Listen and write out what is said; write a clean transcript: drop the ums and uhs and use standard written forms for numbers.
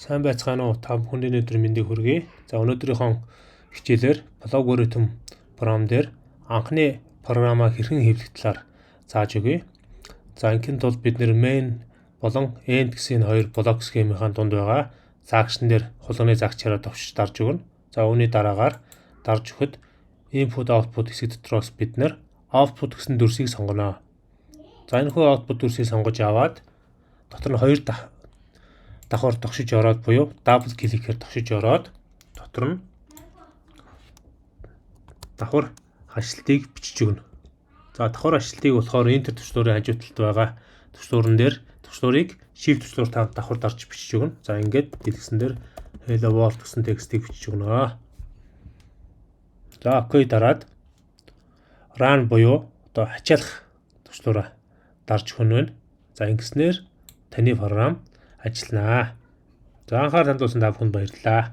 Сайн байцгаана уу? Та бүхэнд өнөөдөр мэндийг хүргэе. За өнөөдрийнхөө хичээлээр алгоритм програм дээр анхны програмаа хэрхэн хэвлэх талаар зааж өгье. За инхийн тулд бид нэр main болон end гэсэн хоёр блок схемийн дунд байгаа загшин дээр хулганы загчаараа товчж дарж өгнө. За үүний дараагаар дарж өгөхөд input output хэсэг дотроос бид нэр output гэсэн дүрсийг сонгоно. За энэ хүү output дүрсийг сонгож аваад дотор нь хоёр давхар тогшиж ороод буюу дабл кликээр тогшиж ороод дотор нь давхар хашлтыг бичиж өгнө. За давхар хашлтыг болохоор enter төвчлөрийн хажуу талд байгаа төвчлөрөн дээр төвчлөрийг shift төвчлөр тавд давхар дарж бичиж өгнө. За ингээд дэлгэсэн дээр hello world гэсэн текстийг бичиж өгнө. За окей дараад run буюу одоо хачаалах төвчлөрөө дарж өгнө. За ингэснээр таны програм ажилланаа. За анхаарал хандуулсан та бүхэнд баярлалаа.